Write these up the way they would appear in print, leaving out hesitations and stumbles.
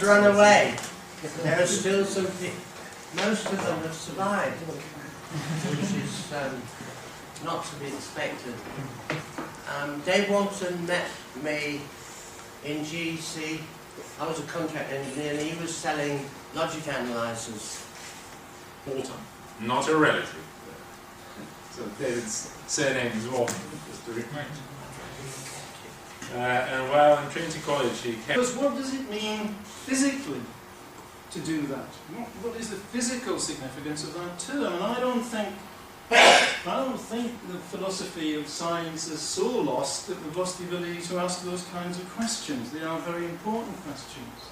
run away. There are still some people. Most of them have survived, which is not to be expected. Dave Walton met me in GC. I was a contract engineer and he was selling logic analyzers. Walton, not a relative. So David's surname is Walton, just to remind. And while in Trinity College he kept... Because what does it mean physically to do that? What is the physical significance of that term? And I don't think the philosophy of science is so lost that we've lost the ability to ask those kinds of questions. They are very important questions.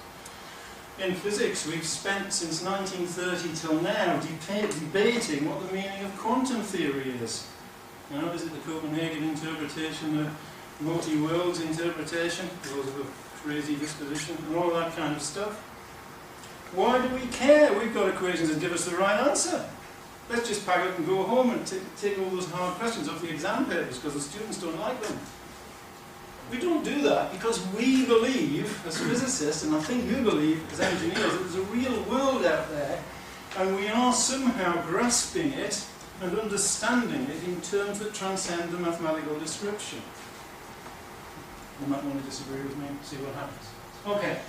In physics, we've spent since 1930 till now debating what the meaning of quantum theory is. You know, is it the Copenhagen interpretation, the multi-worlds interpretation, because of a crazy disposition, and all that kind of stuff? Why do we care? We've got equations that give us the right answer. Let's just pack up and go home and take all those hard questions off the exam papers because the students don't like them. We don't do that because we believe, as physicists, and I think you believe as engineers, that there's a real world out there and we are somehow grasping it and understanding it in terms that transcend the mathematical description. You might want to disagree with me and see what happens. Okay.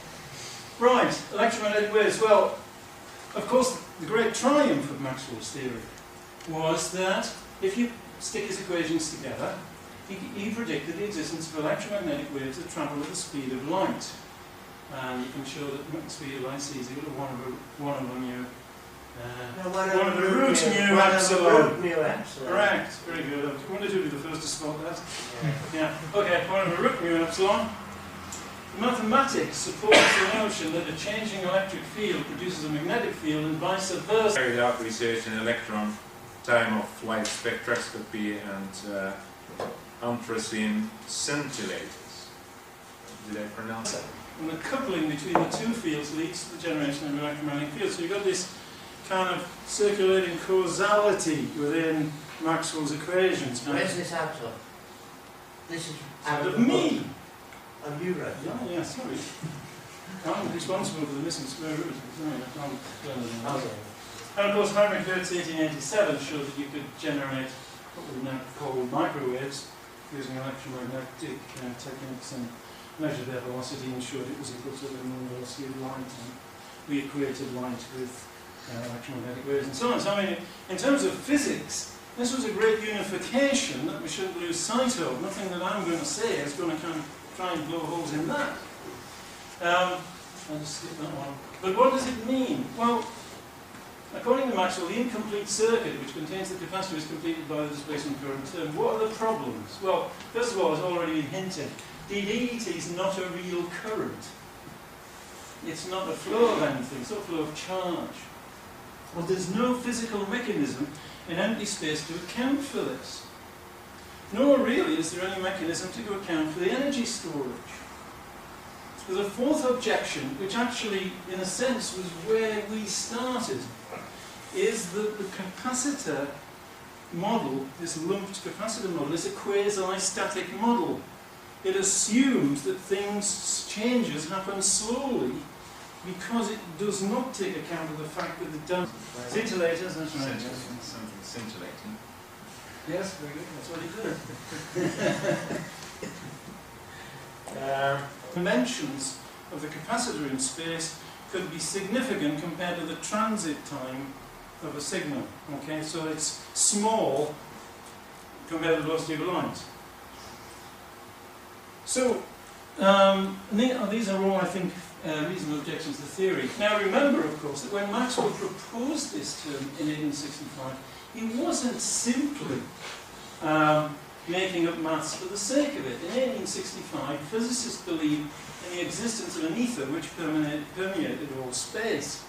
Right, electromagnetic waves. Well, of course, the great triumph of Maxwell's theory was that if you stick his equations together, he predicted the existence of electromagnetic waves that travel at the speed of light. And you can show that the speed of light is equal to 1 over mu. 1 over root mu epsilon. Correct, very good. I wanted to be the first to spot that. Yeah. Okay, 1 over root mu epsilon. Mathematics supports the notion that a changing electric field produces a magnetic field and vice versa. Carried out research in electron time of light spectroscopy and unforeseen scintillators. Did I pronounce that? And the coupling between the two fields leads to the generation of an electromagnetic field. So you've got this kind of circulating causality within Maxwell's equations. Where's this out of? This is out of me. Oh, you wrote it? Yeah, sorry. I'm responsible for the missing square root. And of course, Heinrich Hertz 1887 showed that you could generate what we now call microwaves using electromagnetic techniques and measured their velocity and showed it was equal to the known velocity of light. And we equated light with electromagnetic waves and so on. So I mean, in terms of physics, this was a great unification that we shouldn't lose sight of. Nothing that I'm going to say is going to kind of try and blow holes in that. I'll just skip that one. But what does it mean? Well, according to Maxwell, the incomplete circuit, which contains the capacitor, is completed by the displacement current term. What are the problems? Well, first of all, as already hinted, ddt is not a real current. It's not a flow of anything, it's not a flow of charge. Well, there's no physical mechanism in empty space to account for this. Nor really is there any mechanism to account for the energy storage. There's a fourth objection, which actually, in a sense, was where we started, is that the capacitor model, this lumped capacitor model, is a quasi-static model. It assumes that changes happen slowly because it does not take account of the fact that it does. Scintillators, that's right. Something scintillating. Yes, very good, that's what he did. Dimensions of the capacitor in space could be significant compared to the transit time of a signal. Okay, so it's small compared to the velocity of light. So, these are all, I think, reasonable objections to theory. Now remember, of course, that when Maxwell proposed this term in 1865, he wasn't simply making up maths for the sake of it. In 1865, physicists believed in the existence of an ether which permeated all space.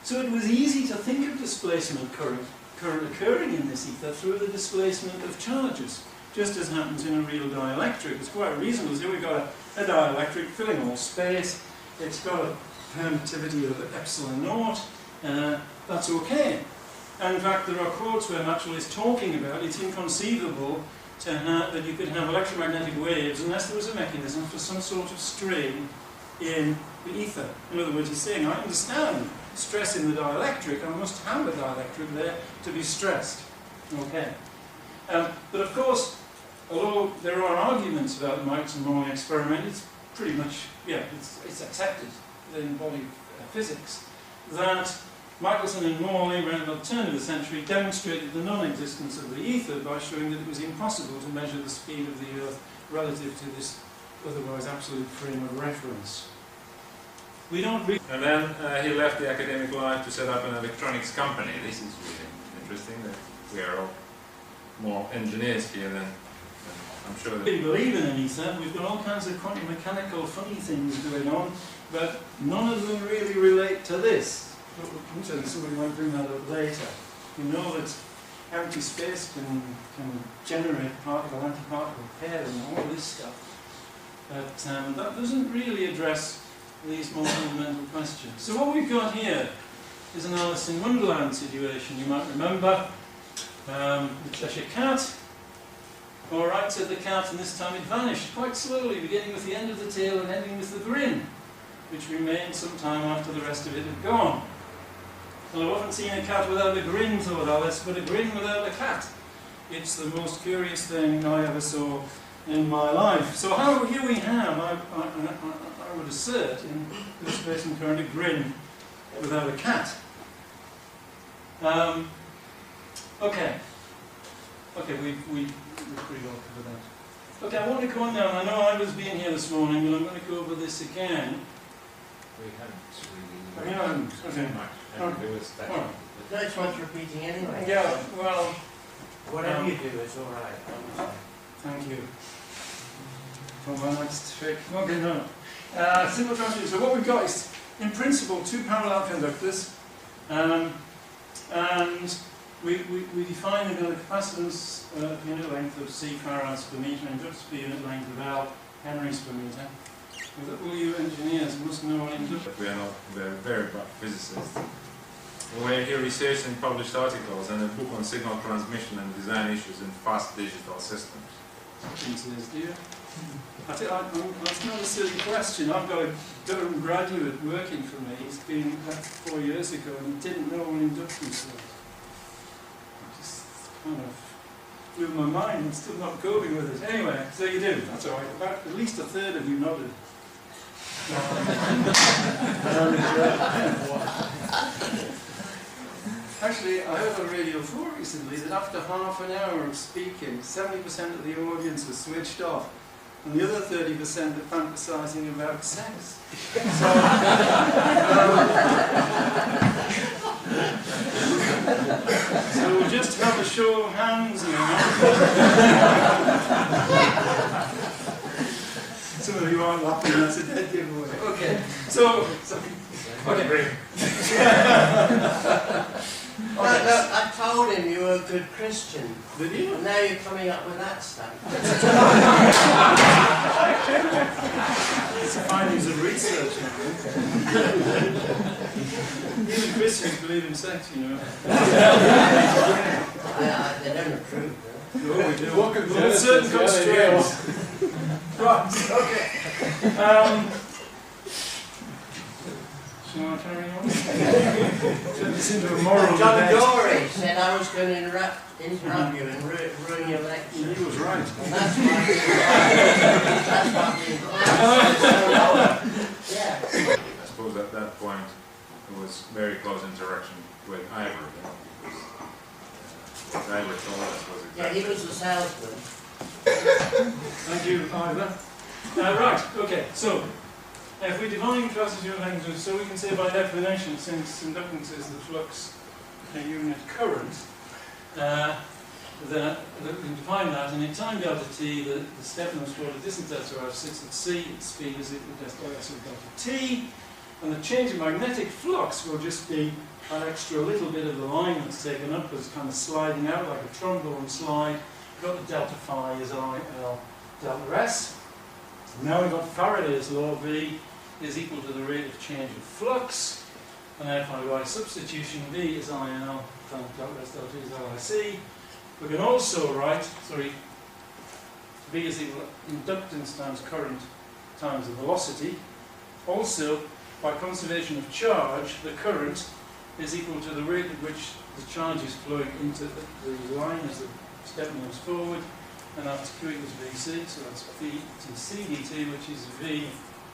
So it was easy to think of displacement current occurring in this ether through the displacement of charges, just as happens in a real dielectric. It's quite reasonable to say we've got a dielectric filling all space, it's got a permittivity of epsilon naught, that's okay. And in fact, there are quotes where Maxwell is talking about it's inconceivable that you could have electromagnetic waves unless there was a mechanism for some sort of strain in the ether. In other words, he's saying, I understand stress in the dielectric, I must have a dielectric there to be stressed. Okay. But of course, although there are arguments about the Michelson-Morley experiment, it's pretty much, yeah, it's accepted in body physics that Michelson and Morley, around the turn of the century, demonstrated the non-existence of the ether by showing that it was impossible to measure the speed of the Earth relative to this otherwise absolute frame of reference. We don't really... And then he left the academic life to set up an electronics company. This is really interesting that we are all more engineers here than I'm sure that... We believe in an ether. We've got all kinds of quantum mechanical funny things going on, but none of them really relate to this. So we might bring that up later. We know that empty space can generate particle-antiparticle pair and all this stuff. But that doesn't really address these more fundamental questions. So what we've got here is an Alice in Wonderland situation. You might remember the Cheshire Cat. All right, said the cat, and this time it vanished quite slowly, beginning with the end of the tail and ending with the grin, which remained some time after the rest of it had gone. Well, I've often seen a cat without a grin, thought Alice, but a grin without a cat. It's the most curious thing I ever saw in my life. So here we have, I would assert, in the space and current, a grin without a cat. Okay, we've pretty well covered that. Okay, I want to go on now. I know I was being here this morning, but I'm going to go over this again. we haven't We haven't. Okay. much. Oh. And there was that. Oh. No, it's worth repeating anyway. Yeah, well, Whatever you do is all right, honestly. thank you. For my next trick. Okay, no. Simple transmission. So what we've got is, in principle, two parallel conductors, and we define the capacitance unit length of C farads per meter and inductance per unit length of L henries per meter. Well, all you engineers must know what inductance. But we are not very bad physicists. We're here researching published articles and a book on signal transmission and design issues in fast digital systems. Says, do you? That's not a silly question. I've got a Durham graduate working for me. He's been back 4 years ago and he didn't know what inductance was. It just kind of blew my mind. I'm still not coping with it. Anyway, so you do. That's all right. About at least a third of you nodded. Actually, I heard on Radio 4 recently that after half an hour of speaking, 70% of the audience was switched off, and the other 30% are fantasising about sex. So we'll just have a show of hands now. Some of you aren't laughing, that's a dead giveaway. Okay, so okay. Great. Look, I told him you were a good Christian. Did you? And now you're coming up with that stuff. It's the findings of research. Even Christians believe in sex, you know. They don't approve, though. No, we do. With certain constraints. Right, okay. Shall I carry on? Turn this into a moral John debate. Dory said I was going to interrupt you and ruin your lecture. He was right. And that's why we yeah. I suppose at that point there was very close interaction with Ivor. Because what Ivor told us was Yeah, exactly... he was a salesman. Thank you, Ivor. Right, okay, so if we define transition languages, so we can say by definition, since inductance is the flux per unit current, that we can define that, and in time delta t, the step in the the distance delta R sits at c, its speed is equal to s of delta t, and the change in magnetic flux will just be that extra little bit of the line that's taken up as kind of sliding out like a trombone slide. We've got the delta phi is I, L, delta S. Now we've got Faraday's law, V is equal to the rate of change of flux, and therefore by substitution, V is IL, times delta S delta T is LIC. We can also write, V is equal to inductance times current times the velocity. Also, by conservation of charge, the current is equal to the rate at which the charge is flowing into the line as the step moves forward, and that's Q equals Vc, so that's V to C dt, which is V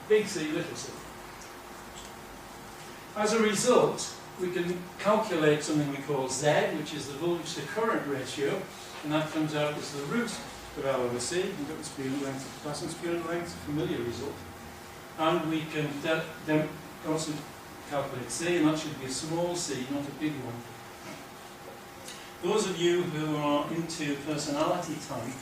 big C little c. As a result, we can calculate something we call Z, which is the voltage to current ratio, and that comes out as the root of L over C, inductance spewing length, capacitance spewing length, a familiar result. And we can then also calculate C, and that should be a small c, not a big one. Those of you who are into personality type,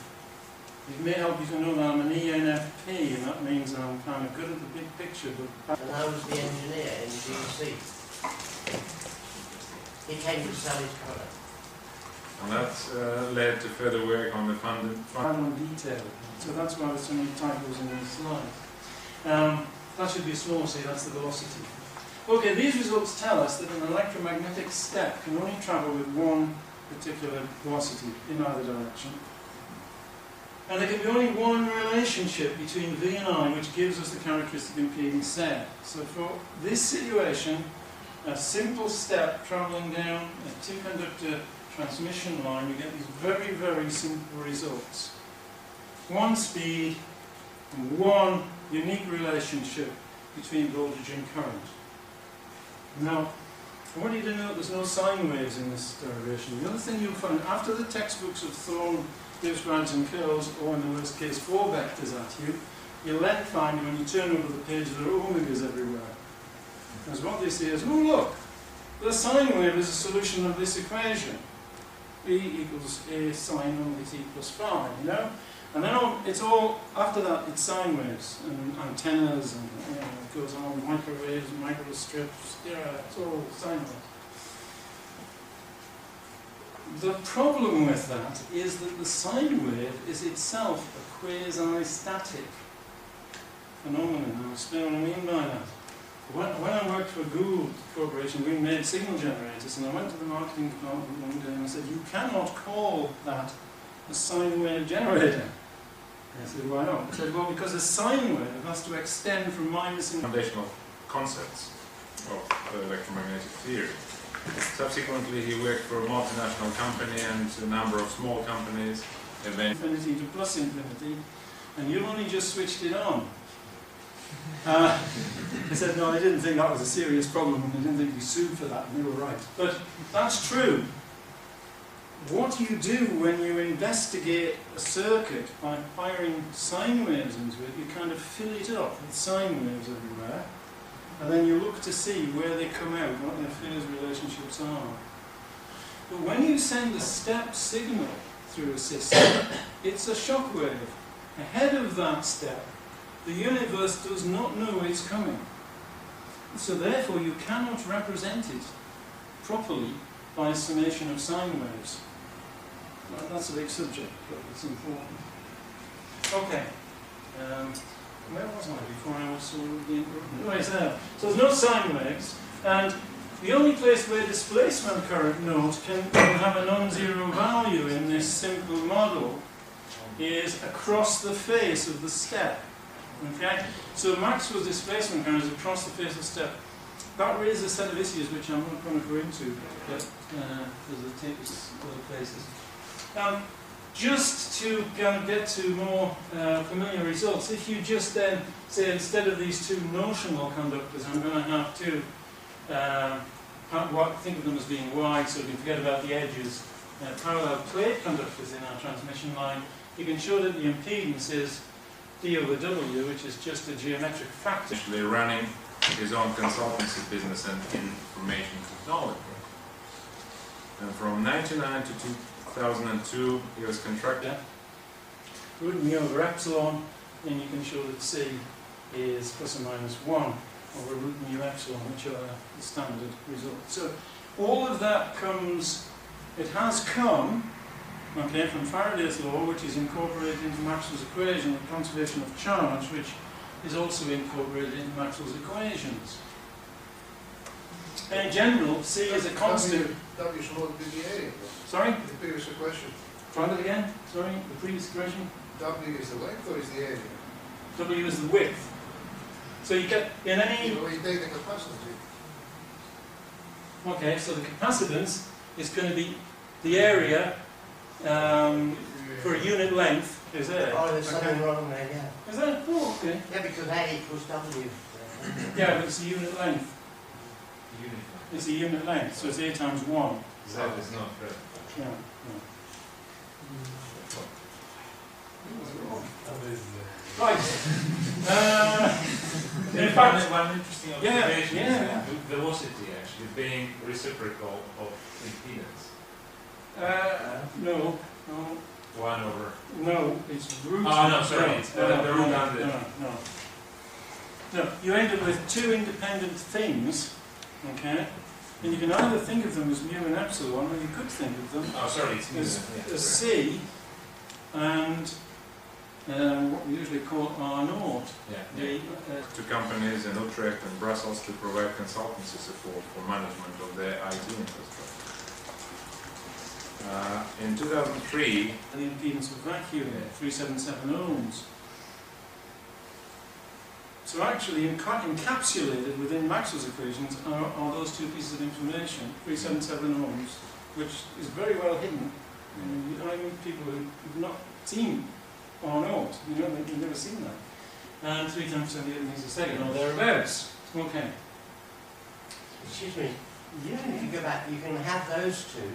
it may help you to know that I'm an ENFP, and that means I'm kind of good at the big picture. But And I was the engineer in GC. He came to sell his product. And that led to further work on the final detail. So that's why there's so many typos in these slides. That should be a small c, that's the velocity. Okay, these results tell us that an electromagnetic step can only travel with one particular velocity in either direction. And there can be only one relationship between V and I which gives us the characteristic impedance Z. So for this situation, a simple step travelling down a two-conductor transmission line, you get these very, very simple results. One speed and one unique relationship between voltage and current. Now, I want you to note there's no sine waves in this derivation. The other thing you'll find, after the textbooks have thrown gives, grads and curls, or in the worst case 4 vectors at you, you'll then find when you turn over the page there are omegas everywhere. Because what they say is, oh look, the sine wave is a solution of this equation. E equals a sine omega t plus phi, you know? And then it's all, after that, it's sine waves and antennas and it goes on, microwaves, microstrips, yeah, it's all sine waves. The problem with that is that the sine wave is itself a quasi-static phenomenon. And I'll explain what I mean by that. When I worked for Google Corporation, we made signal generators, and I went to the marketing department one day and I said, you cannot call that a sine wave generator. I said, why not? I said, well, because a sine wave has to extend from minus and... foundational concepts of electromagnetic theory. Subsequently, he worked for a multinational company and a number of small companies. Infinity to plus infinity, and you only just switched it on. I said, no, I didn't think that was a serious problem, and I didn't think you'd be sued for that, and they were right. But that's true. What you do when you investigate a circuit by firing sine waves into it, you kind of fill it up with sine waves everywhere, and then you look to see where they come out, what their phase relationships are. But when you send a step signal through a system, it's a shock wave. Ahead of that step, the universe does not know it's coming. So therefore you cannot represent it properly by a summation of sine waves. Well, that's a big subject, but it's important. Okay. Where was I before I was right there? So there's no sine waves, and the only place where displacement current note can have a non-zero value in this simple model is across the face of the step. Okay? So Maxwell's displacement current is across the face of the step. That raises a set of issues which I'm not going to go into, but because it takes us other places. Just to get to more familiar results, if you just then say instead of these two notional conductors, I'm going to have two, think of them as being wide, so we can forget about the edges, parallel plate conductors in our transmission line, you can show that the impedance is D over W, which is just a geometric factor. Actually running his own consultancy business and information technology. And from 1999 to 2002, he was contracted. Root mu over epsilon, then you can show that C is plus or minus 1 over root mu epsilon, which are the standard results. So all of that comes, it has come, okay, from Faraday's law, which is incorporated into Maxwell's equation, the conservation of charge, which is also incorporated into Maxwell's equations. In general, C is a constant. W small be the area. Sorry? The previous question. Try that again. Sorry, the previous question. W is the length or is the area? W is the width. So you get in any... You take the capacity. Okay, so the capacitance is going to be the area for a unit length. Is there? Oh, there's something wrong there, yeah. Is there? Oh, okay. Yeah, because A equals W. Yeah, but it's a unit length. It's a unit length, so it's A times 1. Z is not correct. Yeah. Right. In fact, one interesting observation yeah. is velocity actually being reciprocal of impedance. no. 1 over. No, it's root. Oh, no, sorry. It's the root under. No, you end up with two independent things, okay? And you can either think of them as mu and epsilon, or you could think of them as C and what we usually call R naught. Yeah. To companies in Utrecht and Brussels to provide consultancy support for management of their IT infrastructure. In 2003, the impedance of vacuum, 377 ohms. So actually encapsulated within Maxwell's equations are those two pieces of information, 377 ohms, which is very well hidden. I mean, people who've not seen R naught, they've never seen that. And 3 times 10 meters a second, or thereabouts. Okay. Excuse me. Yeah, if you go back, you can have those two,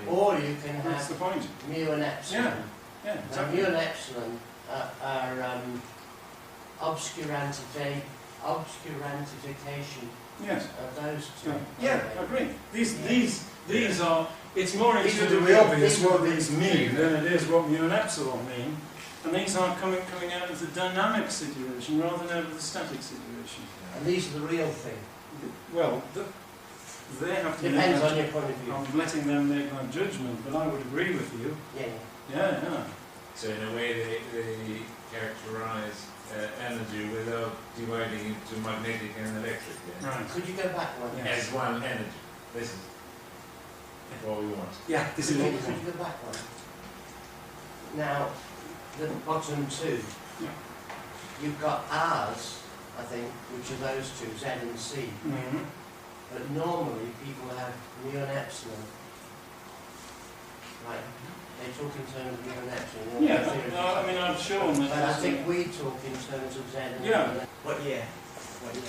or or you can That's the have point. mu and epsilon. Yeah, Now, exactly. mu and epsilon are obscurantification Yes. of those two. Yeah, I agree. These are, it's more These are the intuitively real obvious things. what these mean than it is what mu and epsilon mean. And these are coming out of the dynamic situation rather than out of the static situation. And these are the real thing. Well, they have to Depends make on your point of view. I'm letting them make that judgment, but I would agree with you. Yeah. Yeah. so in a way they characterize energy without dividing into magnetic and electric. Yeah? Right. Could you go back one? Yes. As one energy. This is what we want. Yeah, this Could is you, what we could want. you go back one? Now, the bottom two, Yeah. you've got R's, I think, which are those two, Z and C. Mhm. But normally people have mu and epsilon. Right? They talk in terms of mu and epsilon. Yeah, no, I mean, I've shown that. But I think we talk in terms of Z and Yeah. mu. What year? What year?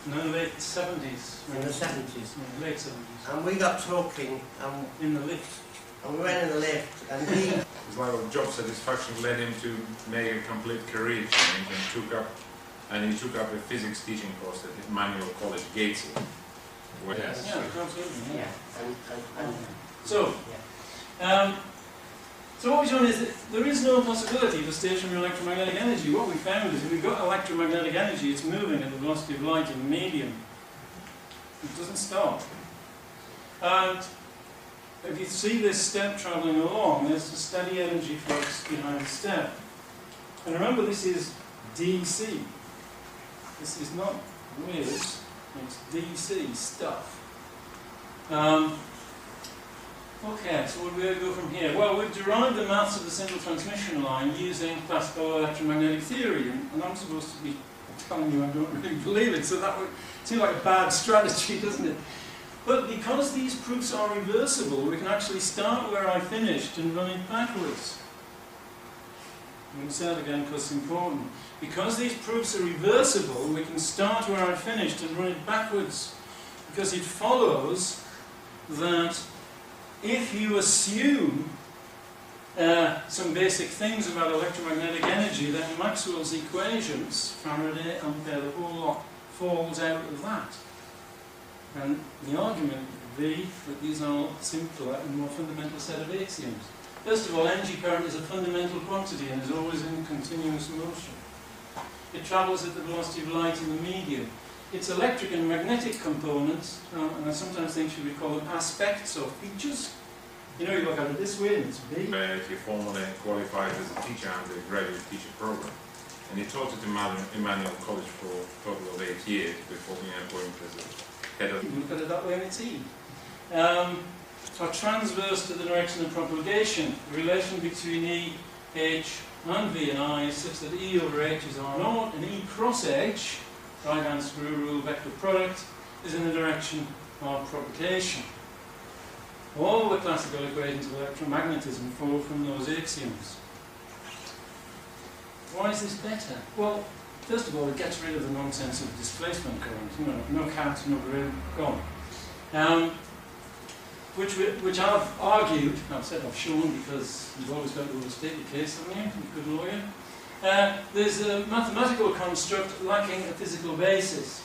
No, late 70s. In the 70s. Yeah, late 70s. And we got talking, In the lift. and we went in the lift, and he... His level of job satisfaction led him to make a complete career change and he took up a physics teaching course at Emmanuel College, Gateshead. Yes. Yeah, absolutely. Yeah. And So, yeah. So what we've shown is that there is no possibility for stationary electromagnetic energy. What we found is if we've got electromagnetic energy, it's moving at the velocity of light in the medium. It doesn't stop. And if you see this step travelling along, there's a steady energy flux behind the step. And remember, this is DC. This is not waves, it's DC stuff. Okay, so where do we go from here? Well, we've derived the maths of the simple transmission line using classical electromagnetic theory, and I'm supposed to be telling you I don't really believe it, so that would seem like a bad strategy, doesn't it? But because these proofs are reversible, we can actually start where I finished and run it backwards. I'm going to say that again because it's important. Because these proofs are reversible, we can start where I finished and run it backwards. Because it follows that if you assume some basic things about electromagnetic energy, then Maxwell's equations, Faraday, Ampere, the whole lot falls out of that. And the argument would be that these are a simpler and more fundamental set of axioms. First of all, energy current is a fundamental quantity and is always in continuous motion. It travels at the velocity of light in the medium. Its electric and magnetic components, and I sometimes think should we call them aspects or features. You know, you look at it this way and it's big. He formally qualified as a teacher under the graduate teacher program. And he taught at Emmanuel College for a total of 8 years before being appointed as a head of... You look at it that way and it's E. Are transverse to the direction of propagation. The relation between E H and V and I is such that E over H is R naught, and E cross H, right-hand screw rule vector product, is in the direction of propagation. All the classical equations of electromagnetism flow from those axioms. Why is this better? Well, first of all, it gets rid of the nonsense of displacement current. You know, no count, no grid, gone. Which I've argued, I've shown, because you've always got to state your case, haven't you? You good lawyer. There's a mathematical construct lacking a physical basis.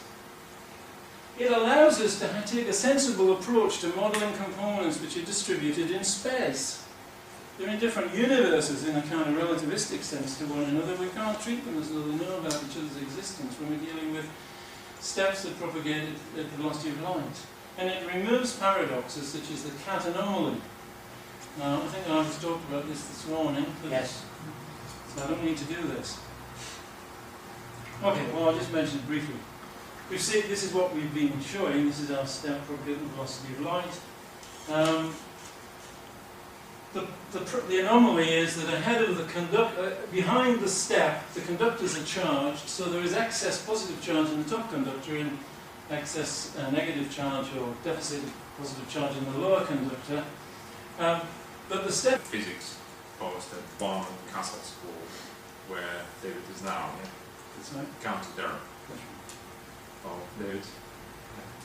It allows us to take a sensible approach to modelling components which are distributed in space. They're in different universes in a kind of relativistic sense to one another. We can't treat them as though they know about each other's existence when we're dealing with steps that propagate at the velocity of light. And it removes paradoxes such as the Catt anomaly. Now, I think I was talked about this morning. Yes. So I don't need to do this. Okay, well, I'll just mention it briefly. We've seen, this is what we've been showing. This is our step propagating the velocity of light. The anomaly is that ahead of the behind the step, the conductors are charged, so there is excess positive charge in the top conductor and excess negative charge or deficit positive charge in the lower conductor. But the step physics was that one Castle School where David is now, it's County Durham. Oh, David.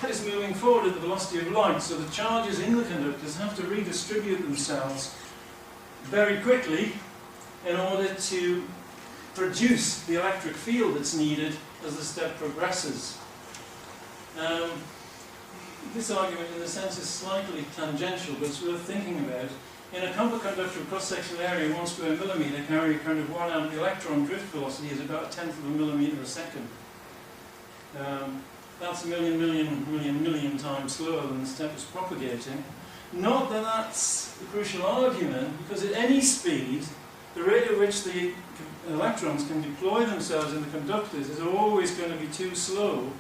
That is moving forward at the velocity of light, so the charges in the conductors have to redistribute themselves very quickly in order to produce the electric field that's needed as the step progresses. This argument, in a sense, is slightly tangential, but it's worth thinking about. In a copper conductor of cross-sectional area, 1 square millimetre carry a current of 1 amp. The electron drift velocity is about 1/10 of a millimetre a second. That's a million times slower than the step is propagating. Not that that's the crucial argument, because at any speed, the rate at which the electrons can deploy themselves in the conductors is always going to be too slow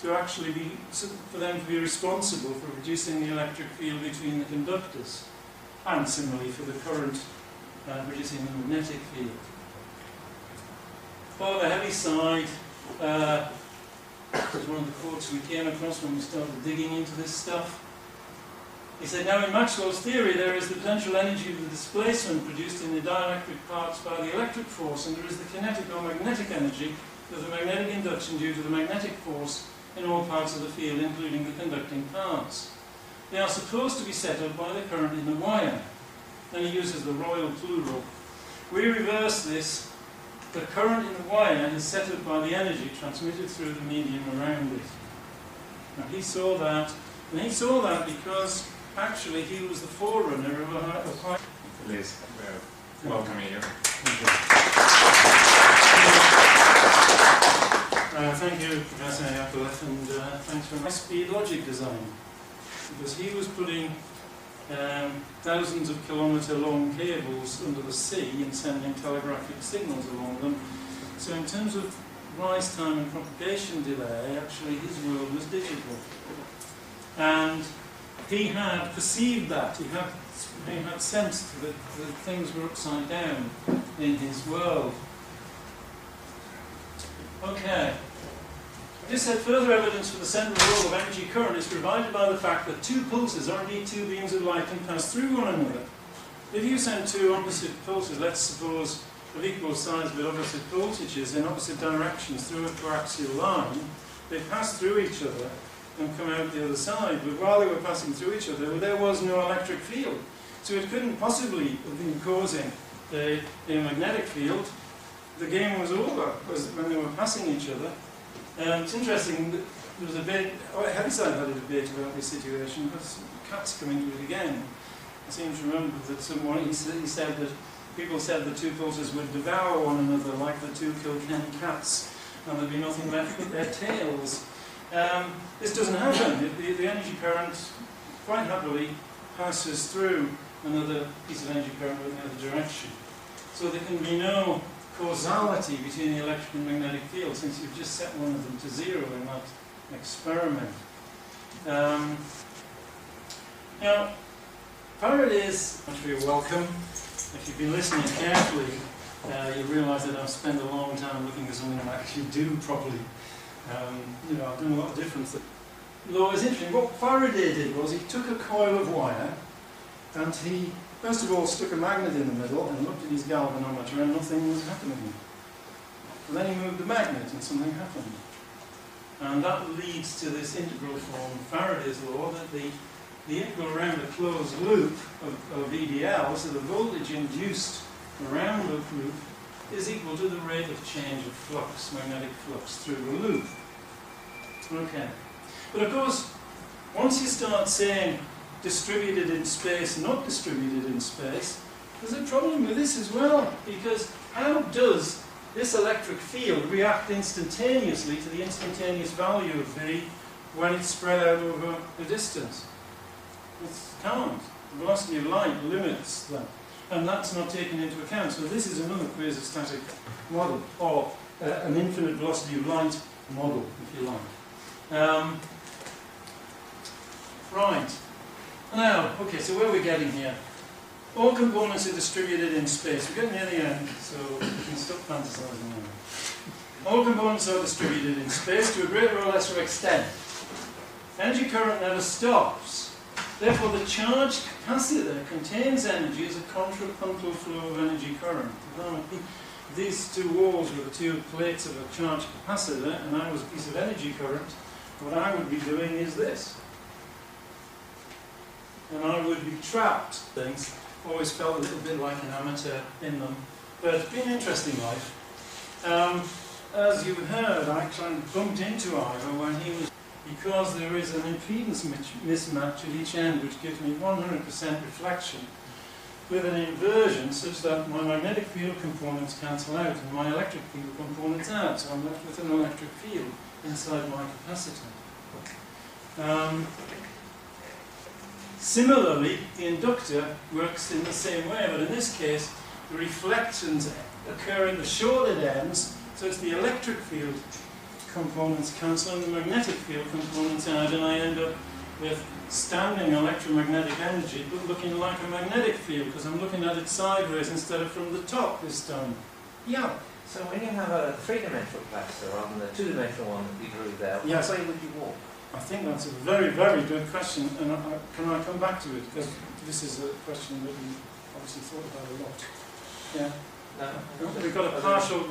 to actually be, for them to be responsible for reducing the electric field between the conductors, and similarly for the current producing the magnetic field. For the heavy side, was one of the quotes we came across when we started digging into this stuff. He said, now in Maxwell's theory there is the potential energy of the displacement produced in the dielectric parts by the electric force, and there is the kinetic or magnetic energy of the magnetic induction due to the magnetic force in all parts of the field, including the conducting parts. They are supposed to be set up by the current in the wire. Then he uses the royal plural. We reverse this. The current in the wire is set up by the energy transmitted through the medium around it. Now he saw that, and he saw that because actually he was the forerunner of a high... Liz, welcome here. Thank you, Professor Yakovlev, and thanks for my speed logic design. Because he was putting thousands of kilometre-long cables under the sea and sending telegraphic signals along them. So in terms of rise time and propagation delay, actually his world was digital. And he had perceived that, he had sensed that things were upside down in his world. Okay. This said further evidence for the central role of energy current is provided by the fact that two pulses, or indeed two beams of light, can pass through one another. If you send two opposite pulses, let's suppose of equal size but opposite voltages in opposite directions through a coaxial line, they pass through each other and come out the other side. But while they were passing through each other, there was no electric field. So it couldn't possibly have been causing a magnetic field. The game was over when they were passing each other. It's interesting that there was a bit, Heaviside had a debate about this situation, because Catt's coming to it again. I seem to remember that someone, he said that people said the two pulses would devour one another like the two Kilkenny cats, and there'd be nothing left but their tails. This doesn't happen. The energy current quite happily passes through another piece of energy current in the other direction. So there can be no causality between the electric and magnetic field, since you've just set one of them to zero in that experiment. Now, Faraday's, you're welcome. if you've been listening carefully, you realise that I've spent a long time looking at something I actually do properly. You know, I've done a lot of different things. Though it's interesting, what Faraday did was he took a coil of wire and he, first of all, stuck a magnet in the middle and looked at his galvanometer and nothing was happening. But then he moved the magnet and something happened. And that leads to this integral form of Faraday's law that the integral around a closed loop of EDL, so the voltage induced around the loop, is equal to the rate of change of flux, magnetic flux, through the loop. Okay. But of course, once you start saying distributed in space, not distributed in space, there's a problem with this as well, because how does this electric field react instantaneously to the instantaneous value of V when it's spread out over the distance? It can't. The velocity of light limits that. And that's not taken into account. So this is another quasi-static model, or an infinite velocity of light model, if you like. Right. Now, okay, so where are we getting here? All components are distributed in space. We're getting near the end, so we can stop fantasizing now. All components are distributed in space to a greater or lesser extent. Energy current never stops. Therefore, the charged capacitor contains energy as a contrapuntal flow of energy current. If these two walls were the two plates of a charged capacitor, and I was a piece of energy current, what I would be doing is this. And I would be trapped. Things always felt a little bit like an amateur in them, but it's been an interesting life. As you heard, I kind of bumped into Ivor when he was, because there is an impedance mismatch at each end which gives me 100% reflection with an inversion such that my magnetic field components cancel out and my electric field components out, so I'm left with an electric field inside my capacitor. Similarly, the inductor works in the same way, but in this case, the reflections occur in the shorted ends, so it's the electric field components cancel and the magnetic field components out, and I end up with standing electromagnetic energy, but looking like a magnetic field, because I'm looking at it sideways instead of from the top this time. Yeah. So when you have a three-dimensional capacitor rather than a two-dimensional one that you drew there, yes. What way would you walk? I think that's a very, very good question, and can I come back to it? Because this is a question that we obviously thought about a lot. Yeah. No. We've got a partial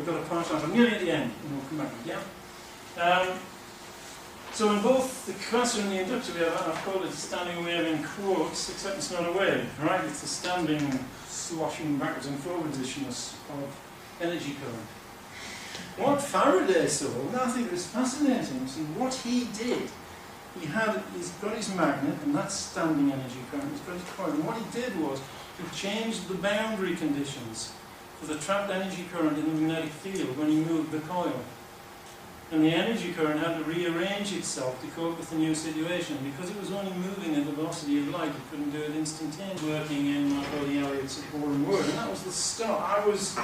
answer. I'm nearly at the end, and we'll come back. Yeah. So in both the capacitor and the inductor, I've called it standing wave in quotes, except it's not a wave, right? It's the standing, sloshing backwards and forwards-ishness of energy current. What Faraday saw, I think was fascinating. See, what he did, he's got his magnet, and that's standing energy current. He's got his coil, and what he did was he changed the boundary conditions for the trapped energy current in the magnetic field when he moved the coil. And the energy current had to rearrange itself to cope with the new situation. Because it was only moving at the velocity of light, it couldn't do it instantaneously. Working in my body Elliot's Bohren word, and that was the start. As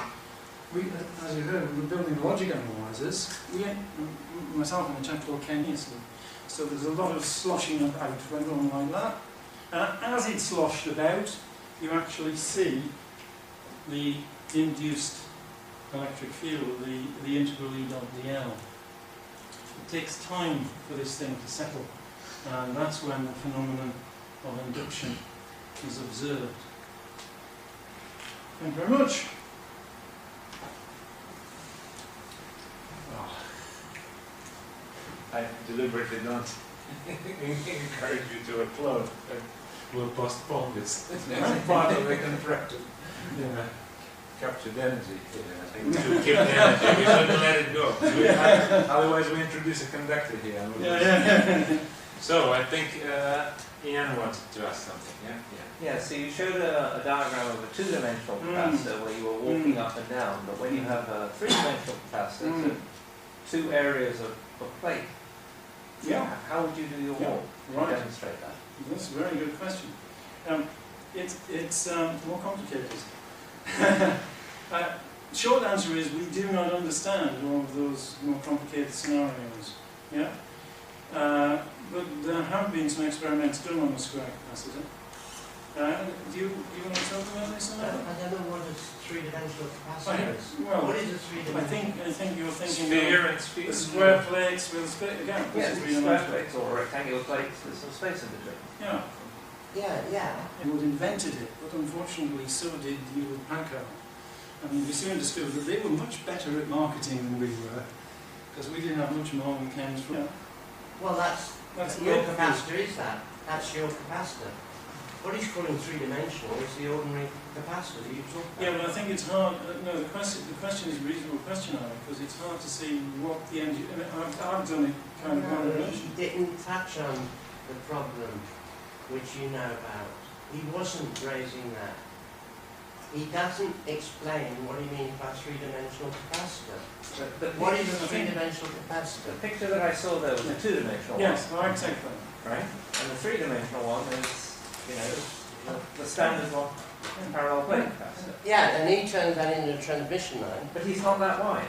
you heard, we were building logic analyzers. Myself and a chap called Ken Easley. So there's a lot of sloshing about went on like that. And as it sloshed about, you actually see the induced electric field, the integral E dot dl. It takes time for this thing to settle, and that's when the phenomenon of induction is observed. Thank you very much. I deliberately don't encourage you to applaud. We'll postpone this. It's part of the contracted captured energy. I think we should keep the energy. We shouldn't let it go. Otherwise, we introduce a conductor here. And so I think Ian wanted to ask something. Yeah. So you showed a diagram of a two-dimensional capacitor where you were walking up and down, but when you have a three-dimensional capacitor, so two areas of plate. Yeah. How would you do your walk? Right. To demonstrate that? That's a very good question. It's more complicated. Short answer is we do not understand all of those more complicated scenarios. Yeah. But there have been some experiments done on the square capacitor, Do you want to talk about this or I not? don't know what a three-dimensional capacitor is. Well, What is a I three-dimensional? think you're thinking Sphere of and sphere. the square plates with again. Yeah, this is square three-dimensional. plates or rectangular plates with some space in between. Yeah. Yeah. Who invented it, but unfortunately so did Ivor Catt. I mean, we soon discovered that they were much better at marketing than we were, because we didn't have much more than came from. Yeah. Well, that's the your way it capacitor is that. That's your capacitor. What he's calling three-dimensional is the ordinary capacitor that you talk about. Yeah, but I think it's hard. No, the question is a reasonable question, because it's hard to see what the energy. I mean, I've done it kind of one No, dimension. he didn't touch on the problem which you know about. He wasn't raising that. He doesn't explain what he means by three-dimensional capacitor. What is a three-dimensional capacitor? The picture that I saw there was a two-dimensional Yes, I accept that. one, right? And the three-dimensional one is, you know, the standard one, parallel plate capacitor. Yeah, and he turns that into a transmission line. But he's not that wide.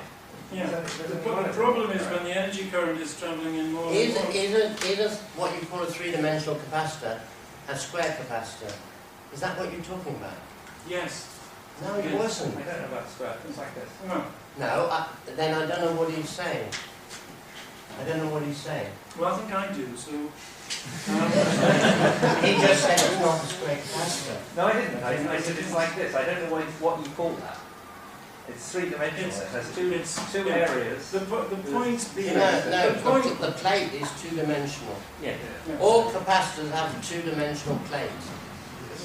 Yeah. There's The only one problem is right? when the energy current is travelling in more than Is one. what you call a three-dimensional capacitor a square capacitor? Is that what you're talking about? Yes. No, he Yes. wasn't. I don't know about square, it's like this. No. No, then I don't know what he's saying. I don't know what he's saying. Well, I think I do. So. He just said it's not a square capacitor. No, I didn't. I said it's like this. I don't know what you call that. It's three-dimensional. It has two yeah. areas. The point being. The plate is two-dimensional. Yeah. Yeah. All capacitors have two-dimensional plates,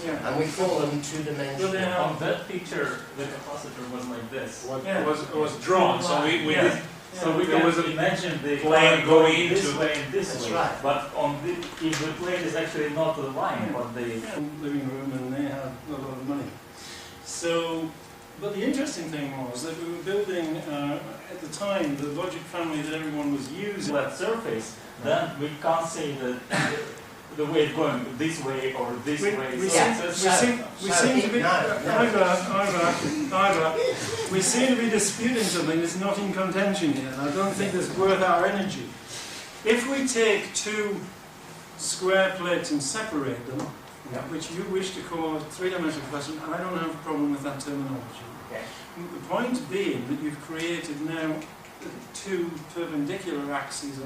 Yeah. and we call them Well, two-dimensional. they are. On that picture, the capacitor was like this. Yeah. It was drawn, so we Yeah. did. So we There can was a imagine the plane line going this into- way and this That's way. right. But on the, if the plane is actually not a line, but the Yeah, living room, and they had a lot of money. So, but the interesting thing was that we were building at the time the logic family that everyone was using. flat surface, then we can't say the wave going this way or this way. We Yeah. seem to be. No. Ivor, we seem to be disputing something that's not in contention here, and I don't think it's worth our energy. If we take two square plates and separate them, which you wish to call a three-dimensional capacitor, I don't have a problem with that terminology. Okay. The point being that you've created now two perpendicular axes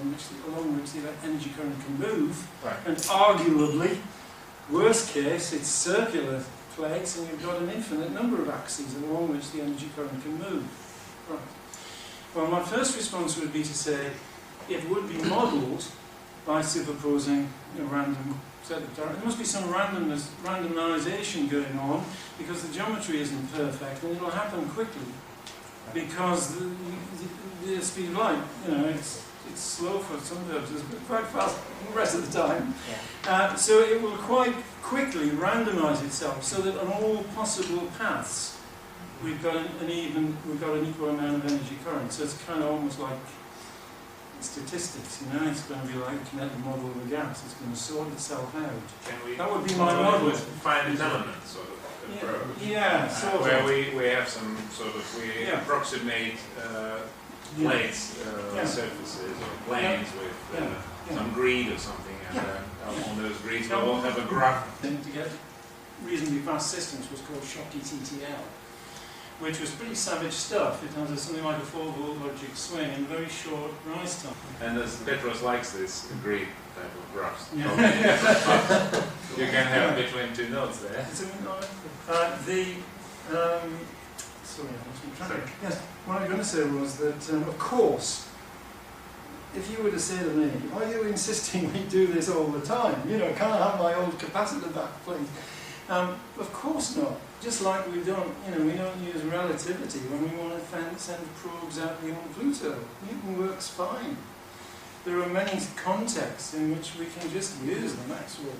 along which the energy current can move, Right. and arguably, worst case, it's circular plates, and you've got an infinite number of axes along which the energy current can move. Right. Well, my first response would be to say it would be modelled by superposing a random set of directions. There must be some randomisation going on, because the geometry isn't perfect, and it'll happen quickly. Because the speed of light, it's slow for some purposes, but quite fast the rest of the time. Yeah. So it will quite quickly randomise itself, so that on all possible paths we've got an equal amount of energy current. So it's kind of almost like statistics, It's going to be like a kinetic model of a gas. It's going to sort itself out. Can we That would be my model. with finite element sort of approach? Yeah, sort Where of. we have some sort of, we Yeah. approximate Yeah. plates, Yeah. surfaces or planes with Yeah. some grid or something, and on those grids we Yeah. all have a graph. Thing to get reasonably fast systems was called Schottky TTL, which was pretty savage stuff. It has something like a 4-volt logic swing and very short rise time. And as Petros likes this grid type of graphs. Yeah. You can have between two nodes there. Sorry, I lost my track. Yes, what I was going to say was that, of course, if you were to say to me, are you insisting we do this all the time? Can I have my old capacitor back, please? Of course not. Just like we don't use relativity when we want to send probes out beyond Pluto. Newton works fine. There are many contexts in which we can just use the Maxwell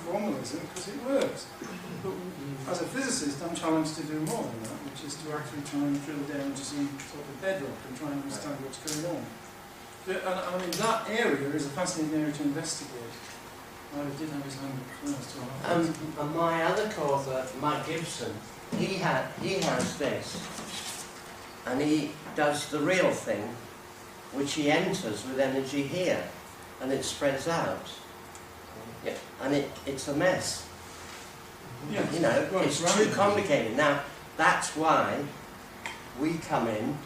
formalism because it works. But as a physicist, I'm challenged to do more than that, which is to actually try and drill down to some sort of bedrock and try and understand what's going on. And I mean, that area is a fascinating area to investigate. I did have his hand up first. And my other co-author, Mike Gibson, he has this, and he does the real thing, which he enters with energy here, and it spreads out. Yeah, and it's a mess. Yes. You know, Well, it's right. too complicated. Now, that's why we come in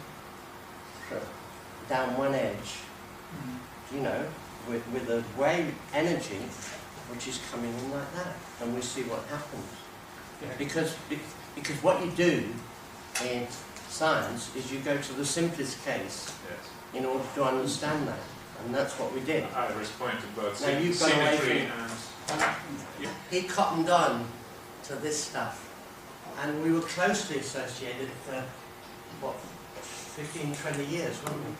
down one edge, you know, with a wave energy which is coming in like that, and we see what happens. Yeah. Because what you do in science is you go to the simplest case Yes. in order to understand that, and that's what we did. Ivor's point about Now you've gone away symmetry from and He cottoned on to this stuff, and we were closely associated for, what, 15, 20 years, weren't we?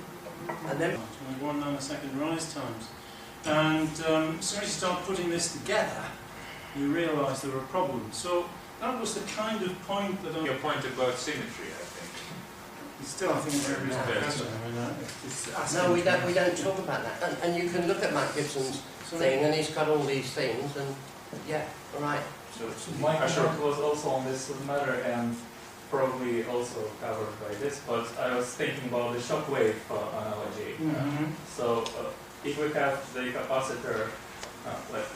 And then 1 nanosecond rise times. And as soon as you start putting this together, you realise there are problems. So that was the kind of point that your point about symmetry, I think. still, I think, it's very No. question. I mean, it's no, we don't talk about that. And you can look at Matt Gibson's thing, and he's got all these things, and yeah, all right. So it's My comment was also on this matter and probably also covered by this, but I was thinking about the shockwave analogy. Mhm. So if we have the capacitor, like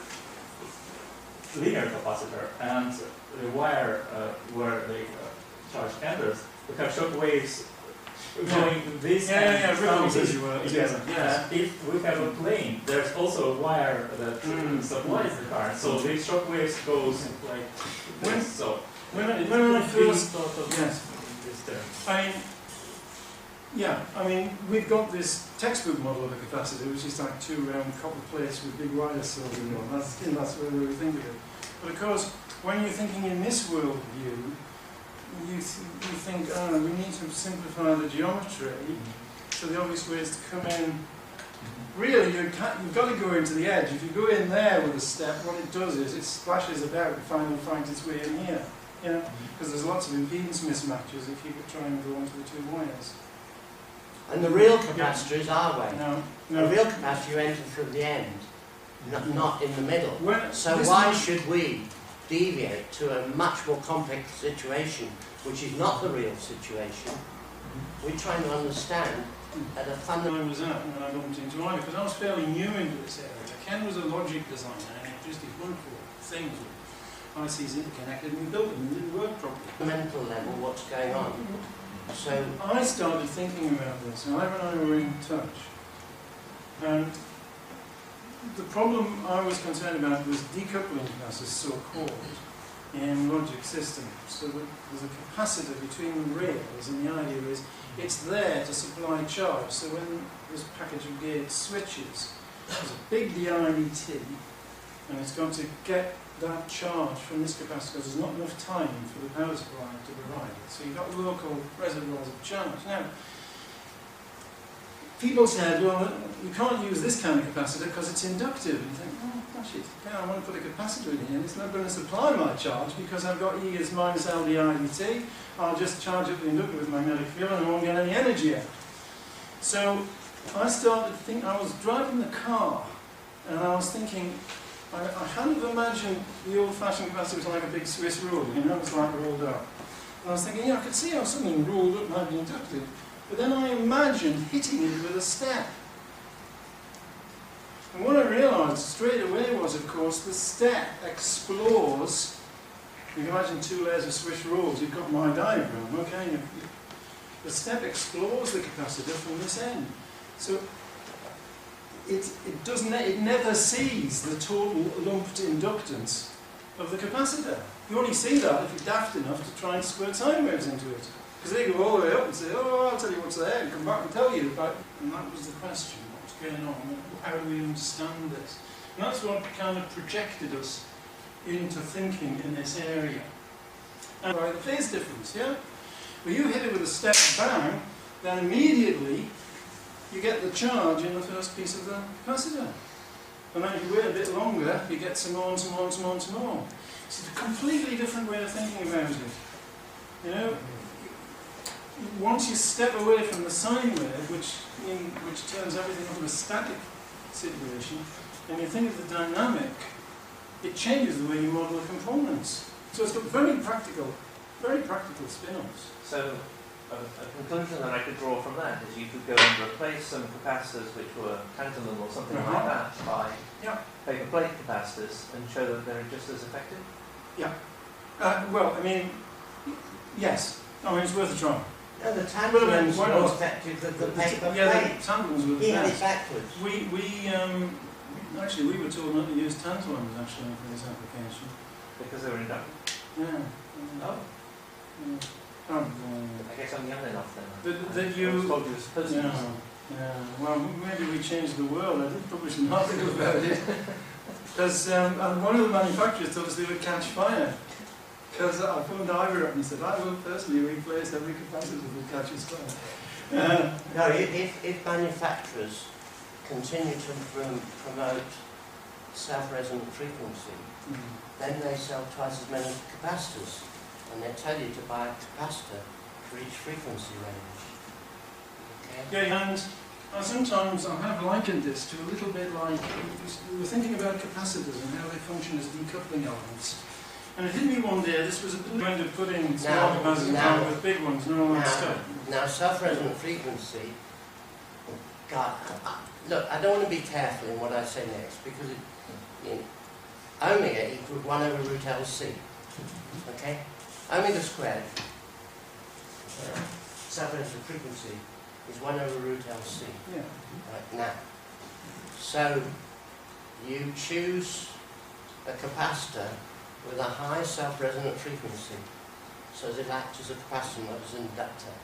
linear capacitor, and the wire where the charge enters, we have shock waves going this ripples and as you were. yes. Yes. If we have a plane, there's also a wire that supplies the current. So these shock waves goes like this. So When I first thought of yes. this term. I mean, we've got this textbook model of a capacitor, which is like 2 round copper plates with big wire cells in them. That's where we think of it. But of course, when you're thinking in this world view, you think, we need to simplify the geometry. So the obvious way is to come in. Really, you've got to go into the edge. If you go in there with a step, what it does is it splashes about and finally finds its way in here. You know, because there's lots of impedance mismatches if you try and go onto the 2 wires. And the real capacitor is our way. No, The real capacitor you enter through the end, not in the middle. So this why is- should we deviate to a much more complex situation, which is not the real situation? We're trying to understand at a fundamental... I was out when I bumped into Ivor, because I was fairly new into this area. Ken was a logic designer, and he just did wonderful things with ICs interconnected, and we built them, and it didn't work properly. mental level what's going on. So I started thinking about this, and Ivor and I were in touch. And the problem I was concerned about was decoupling capacitors, so-called, in logic systems. So that there's a capacitor between the rails, and the idea is it's there to supply charge. So when this package of gates switches, there's a big DIDT, and it's got to get that charge from this capacitor because there's not enough time for the power supply to provide it. So you've got local reservoirs of charge. Now, people said, well, you can't use this kind of capacitor because it's inductive. And you think, oh, gosh, I want to put a capacitor in here, and it's not going to supply my charge because I've got E is minus L dIdt. I'll just charge up the inductor with magnetic field and I won't get any energy out. So I started thinking, I was driving the car, and I was thinking, I hadn't imagined the old-fashioned capacitor was like a big Swiss roll, you know, it's like rolled up. And I was thinking, I could see how something rolled up might be inductive. But then I imagined hitting it with a step. And what I realised straight away was, of course, the step explores. You can imagine 2 layers of Swiss rolls. You've got my diagram, okay? The step explores the capacitor from this end. So it never sees the total lumped inductance of the capacitor. You only see that if you're daft enough to try and squirt sine waves into it. Because they go all the way up and say, oh, I'll tell you what's there, and come back and tell you about it. And that was the question, what's going on? How do we understand this? And that's what kind of projected us into thinking in this area. And by the phase difference, yeah? Well, you hit it with a step bang, then immediately you get the charge in the first piece of the capacitor. And then if you wait a bit longer, you get some more and some more and some more and some more. It's a completely different way of thinking about it. You know, once you step away from the sine wave, which turns everything into a static situation, and you think of the dynamic, it changes the way you model the components. So it's got very practical spin-offs. So a conclusion that I could draw from that is you could go and replace some capacitors which were tantalum or something like that by paper plate capacitors and show that they're just as effective? Yeah. Well, I mean, yes. I mean, it's worth a try. No, the tantalum's why more not? effective than the paper Yeah, plate. the tantalums were the He had it best. backwards. Actually, we were told not to use tantalums actually for this application. Because they were inductive. Yeah. Oh, I guess I'm young enough then. That I you. was told you were supposed to use Yeah. Yeah. Well, maybe we changed the world. I did publish an article about it. Because and one of the manufacturers told us they would catch fire. Because I phoned Ivor up and he said, I will personally replace every capacitor that catches fire. No, if manufacturers continue to promote self-resonant frequency, then they sell twice as many capacitors, and they tell you to buy a capacitor for each frequency range. Okay? Yeah, and sometimes I have likened this to a little bit like, we were thinking about capacitors and how they function as decoupling elements. And it hit me one day, this was a kind of putting small capacitors with big ones and all that stuff. Now, self-resonant frequency, God, look, I don't want to be careful in what I say next, because omega equals 1 over root LC. Okay? Omega squared, self-resonant frequency, is 1 over root LC. Yeah. Right, now, so you choose a capacitor with a high self-resonant frequency, so as it acts as a capacitor, not as an inductor.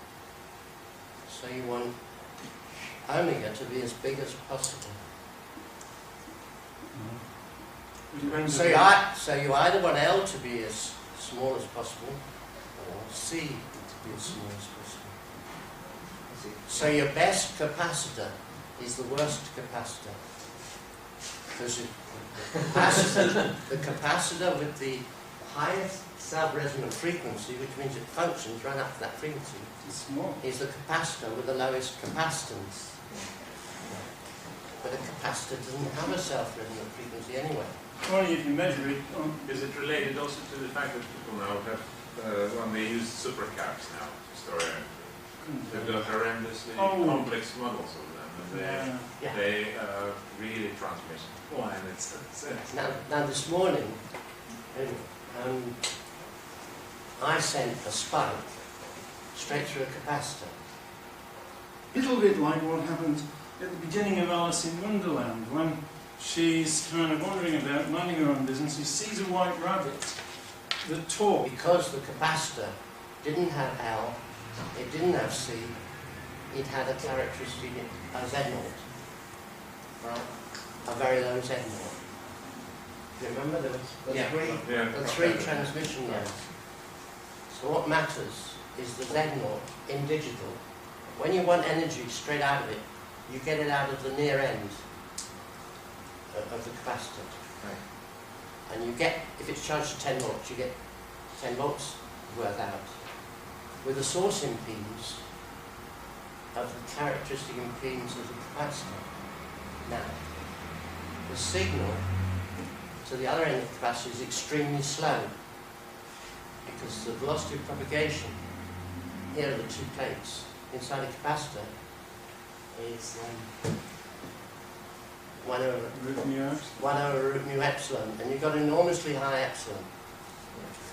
So you want omega to be as big as possible. So you either want L to be as small as possible, or C to be as small as possible. So your best capacitor is the worst capacitor. Because the capacitor with the highest self-resonant frequency, which means it functions right up to that frequency, is the capacitor with the lowest capacitance. But a capacitor doesn't have a self-resonant frequency anyway. Only if you measure it on. Is it related also to the fact that people now have, when they use supercaps now to store energy, they've got horrendously complex models of them, and they really transmit line. Now this morning, I sent a spike straight through a capacitor. Little bit like what happened at the beginning of Alice in Wonderland, when she's kind of wandering about, minding her own business, she sees a white rabbit that talks. Because the capacitor didn't have L, it didn't have C, it had a characteristic Z0, right? A very low Z0. Do you remember there were three transmission lines? So what matters is the Z0 in digital. When you want energy straight out of it, you get it out of the near end of the capacitor. Right. And you get, if it's charged to 10 volts, you get 10 volts worth out. With the source impedance of the characteristic impedance of the capacitor. Now, the signal to the other end of the capacitor is extremely slow because the velocity of propagation, here are the two plates inside a capacitor, is 1 over root mu epsilon, and you've got enormously high epsilon.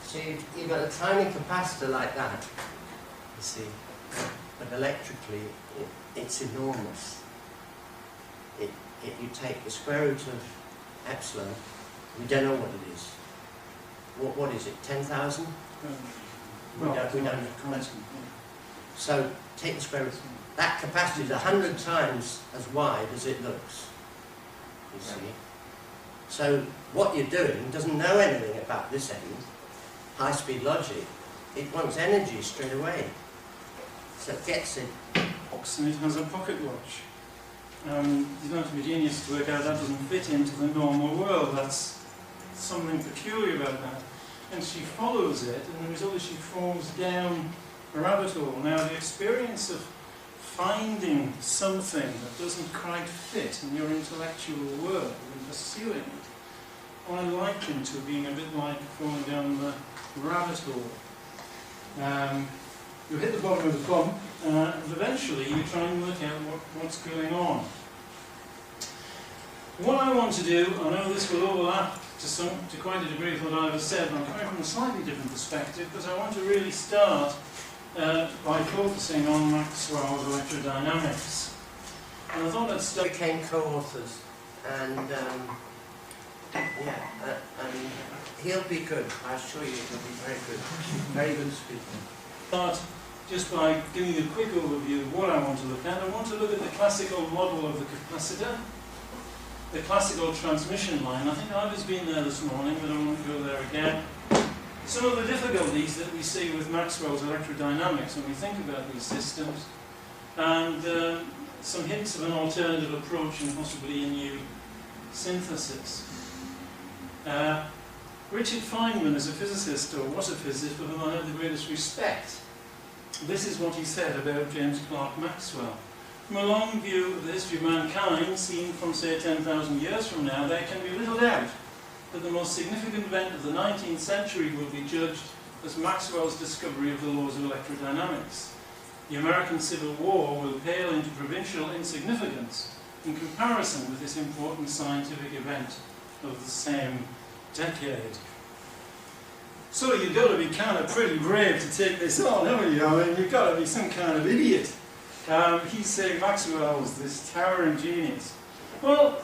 So you've got a tiny capacitor like that, you see, but electrically it's enormous. You take the square root of epsilon, we don't know what it is. What is it, 10,000? We don't know. So take the square root. That capacitor is 100 times as wide as it looks, you see. So what you're doing doesn't know anything about this end, high-speed logic. It wants energy straight away. So it gets it. And it has a pocket watch. You don't have to be a genius to work out that doesn't fit into the normal world. That's something peculiar about that. And she follows it, and the result is she falls down a rabbit hole. Now, the experience of finding something that doesn't quite fit in your intellectual world and pursuing it, I liken to being a bit like falling down the rabbit hole. You hit the bottom of the pump, and eventually you try and work out what's going on. What I want to do, I know this will overlap to quite a degree of what Ivor said, but I'm coming from a slightly different perspective because I want to really start by focusing on Maxwell's electrodynamics. And I thought I'd start. Became co-authors, and and he'll be good. I assure you, he'll be very good. Very good speaker. Start just by giving you a quick overview of what I want to look at. I want to look at the classical model of the capacitor, the classical transmission line. I think Ivor's been there this morning, but I won't go there again. Some of the difficulties that we see with Maxwell's electrodynamics when we think about these systems, and some hints of an alternative approach and possibly a new synthesis. Richard Feynman is a physicist, or was a physicist, for whom I have the greatest respect. This is what he said about James Clerk Maxwell. From a long view of the history of mankind, seen from, say, 10,000 years from now, there can be little doubt that the most significant event of the 19th century will be judged as Maxwell's discovery of the laws of electrodynamics. The American Civil War will pale into provincial insignificance in comparison with this important scientific event of the same decade. So you've got to be kind of pretty brave to take this on, haven't you? I mean, you've got to be some kind of idiot. He's saying Maxwell's this towering genius. Well,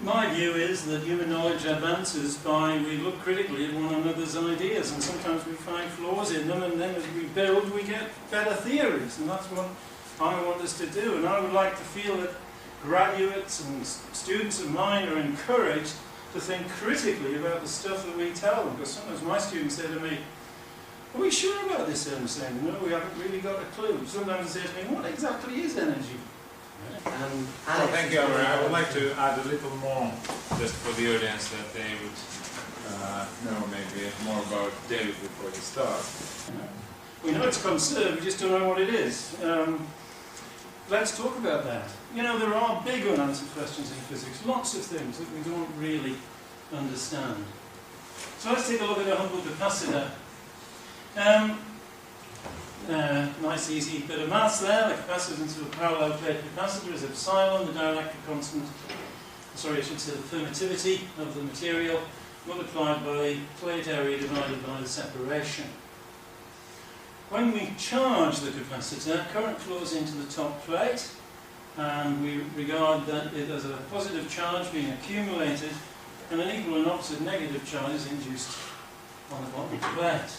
my view is that human knowledge advances by we look critically at one another's ideas, and sometimes we find flaws in them, and then as we build, we get better theories, and that's what I want us to do. And I would like to feel that graduates and students of mine are encouraged to think critically about the stuff that we tell them, because sometimes my students say to me, "Are we sure about this?" I'm saying, "No, we haven't really got a clue." Sometimes they say to me, "What exactly is energy?" Well, thank you, Ivor. I would like to add a little more, just for the audience, that they would know maybe more about David before we start. We know it's conserved, we just don't know what it is. Let's talk about that. You know, there are big unanswered questions in physics, lots of things that we don't really understand. So let's take a look at a humble capacitor. Nice easy bit of maths there. The capacitance of a parallel plate capacitor is epsilon, the dielectric constant, sorry, I should say the permittivity of the material, multiplied by the plate area divided by the separation. When we charge the capacitor, current flows into the top plate, and we regard that it as a positive charge being accumulated, and an equal and opposite negative charge is induced on the bottom plate.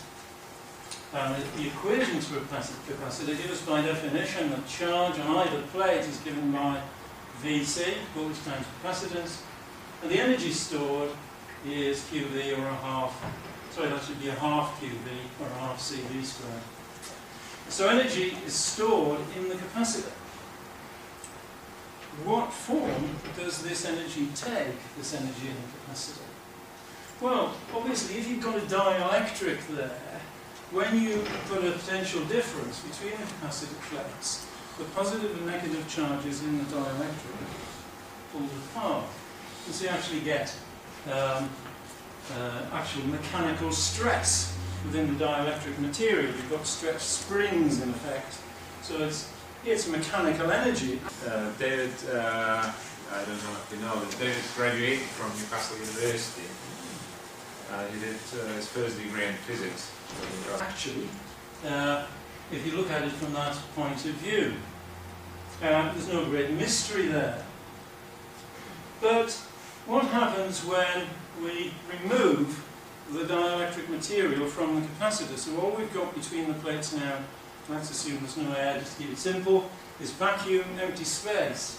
The equations for a capacitor give us by definition that charge on either plate is given by Vc, voltage times capacitance, and the energy stored is QV, or a half, sorry, that should be a half QV, or a half CV squared. So energy is stored in the capacitor. What form does this energy take, this energy in the capacitor? Well, obviously, if you've got a dielectric there, when you put a potential difference between the capacitor plates, the positive and negative charges in the dielectric pulled apart. And so you actually get actual mechanical stress within the dielectric material. You've got stretched springs in effect. So it's mechanical energy. David, I don't know if you know, but David graduated from Newcastle University. He did his first degree in physics. Actually, if you look at it from that point of view, there's no great mystery there. But what happens when we remove the dielectric material from the capacitor? So all we've got between the plates now, let's assume there's no air, just to keep it simple, is vacuum, empty space.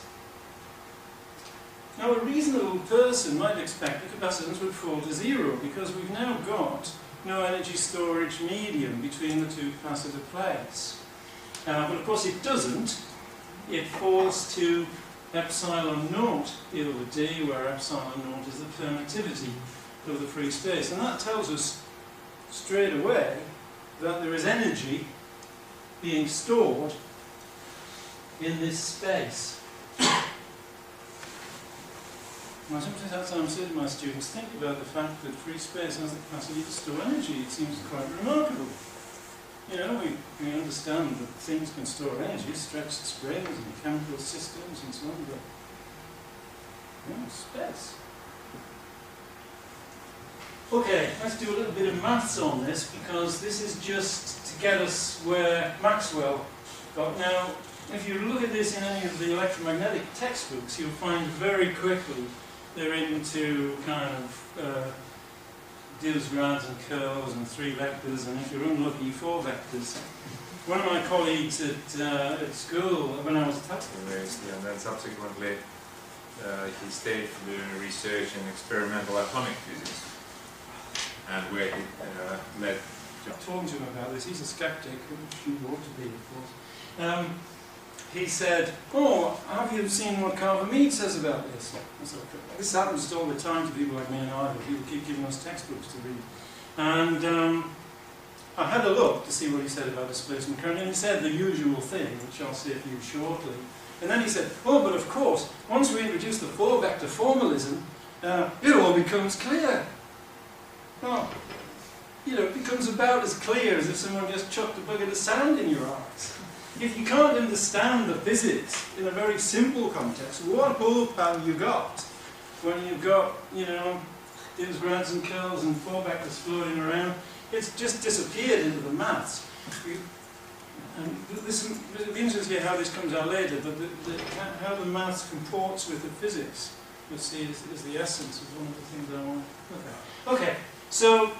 Now, a reasonable person might expect the capacitance would fall to zero, because we've now got no energy storage medium between the two capacitor plates. But of course it doesn't. It falls to epsilon naught over D, where epsilon naught is the permittivity of the free space. And that tells us straight away that there is energy being stored in this space. Sometimes that's how I'm saying to my students, think about the fact that free space has the capacity to store energy. It seems quite remarkable. You know, we understand that things can store energy, stretched springs and chemical systems and so on, but you know, space. Okay, let's do a little bit of maths on this, because this is just to get us where Maxwell got. Now, if you look at this in any of the electromagnetic textbooks, you'll find very quickly they're into kind of divs, grads and curls and 3 vectors, and if you're unlucky, 4 vectors. One of my colleagues at school, when I was at University, and then subsequently he stayed for doing research in experimental atomic physics, and where he led. Talking to him about this, he's a skeptic, which you ought to be, of course. He said, "Oh, have you seen what Carver Mead says about this?" I said, "This happens all the time to people like me and Ivor. People keep giving us textbooks to read." And I had a look to see what he said about displacement current, and he said the usual thing, which I'll say to you shortly. And then he said, "Oh, but of course, once we introduce the 4-vector formalism, it all becomes clear." Oh, you know, it becomes about as clear as if someone just chucked a bucket of sand in your eyes. If you can't understand the physics in a very simple context, what hope have you got when you've got, you know, divs, grads and curls and 4 vectors floating around? It's just disappeared into the maths. And it'll be interesting to hear how this comes out later, but how the maths comports with the physics, you'll see, is the essence of one of the things I want to look at. Okay, so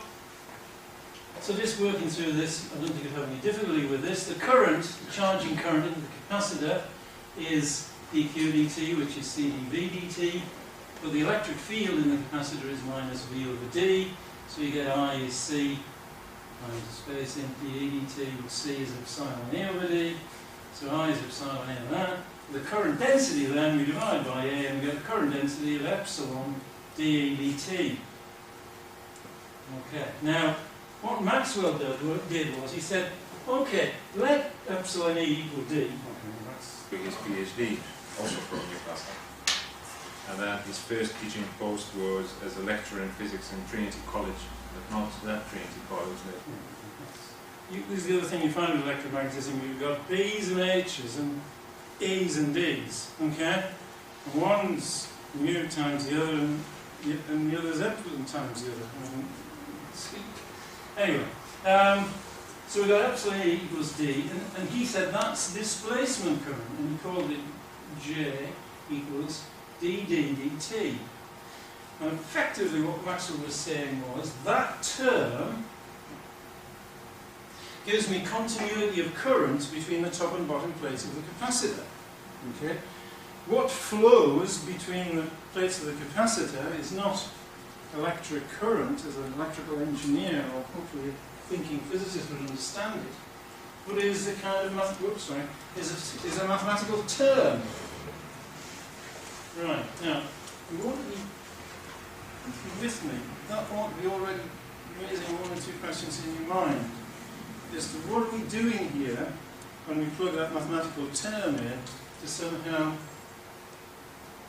just working through this, I don't think you'll have any difficulty with this. The current, the charging current into the capacitor is dq dt, which is cdv dt, but the electric field in the capacitor is minus v over d, so you get I is c times the space in dE dt, which c is epsilon a over d, so I is epsilon a of that. The current density then we divide by a and we get the current density of epsilon dE dt. Okay, now what Maxwell did was he said, okay, let epsilon e equal d. Okay, that's his PhD, also from Newcastle. And then his first teaching post was as a lecturer in physics in Trinity College, but not that Trinity College. This is the other thing you find with electromagnetism. You've got B's and H's and E's and D's, okay? And one's mu times the other, and the other's epsilon times the other. Anyway, so we've got epsilon E equals D, and he said that's displacement current, and he called it J equals dD dt. And effectively what Maxwell was saying was that term gives me continuity of current between the top and bottom plates of the capacitor. Okay? What flows between the plates of the capacitor is not electric current, as an electrical engineer or hopefully a thinking physicist would understand it, but is a kind of is a mathematical term. Right, now, you ought to be with me. That ought to be already raising 1 or 2 questions in your mind as to what are we doing here when we plug that mathematical term in to somehow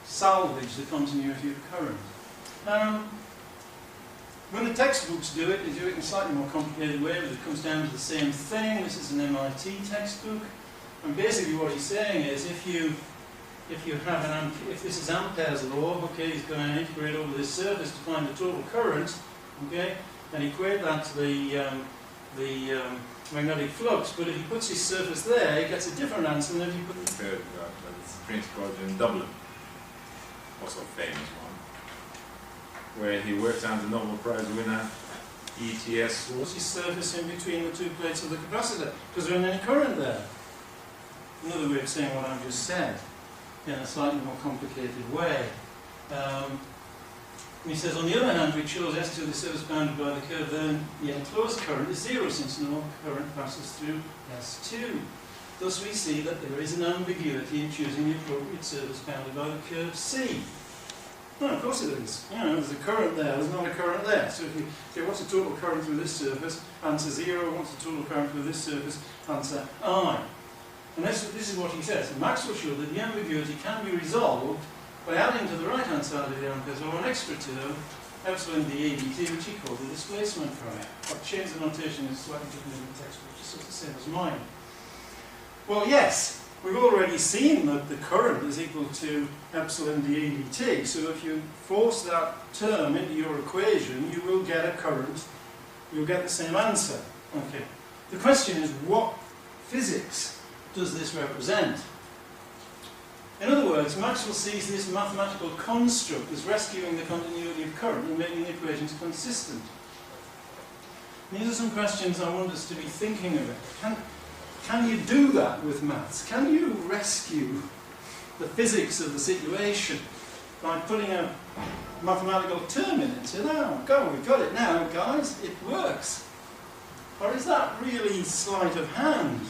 salvage the continuity of current. When the textbooks do it, they do it in a slightly more complicated way, but it comes down to the same thing. This is an MIT textbook, and basically what he's saying is if this is Ampere's law, okay, he's going to integrate over this surface to find the total current, okay, and equate that to the magnetic flux. But if he puts his surface there, he gets a different answer than if he puts it's Trinity College in Dublin, also a famous one, where he worked out the Nobel Prize winner ETS. What's his surface in between the 2 plates of the capacitor? Because there isn't any current there. Another way of saying what I've just said, in a slightly more complicated way. He says, on the other hand, we chose S2, the surface bounded by the curve, then the enclosed current is 0 since no current passes through S2. Thus we see that there is an ambiguity in choosing the appropriate surface bounded by the curve C. No, of course it is. You know, there's a current there, there's not a current there. So if you say, what's the total current through this surface? Answer 0. What's the total current through this surface? Answer I. And this is what he says. And Maxwell showed that the ambiguity can be resolved by adding to the right-hand side of the amperes or an extra term, epsilon dE dt, which he called the displacement current. I've changed the notation, it's slightly different in the textbook, just the same as mine. Well, yes, we've already seen that the current is equal to epsilon dE dt, so if you force that term into your equation, you will get a current, you'll get the same answer. Okay. The question is, what physics does this represent? In other words, Maxwell sees this mathematical construct as rescuing the continuity of current and making the equations consistent. These are some questions I want us to be thinking about. Can you do that with maths? Can you rescue the physics of the situation by putting a mathematical term in it and say, oh, go, we've got it now, guys, it works? Or is that really sleight of hand?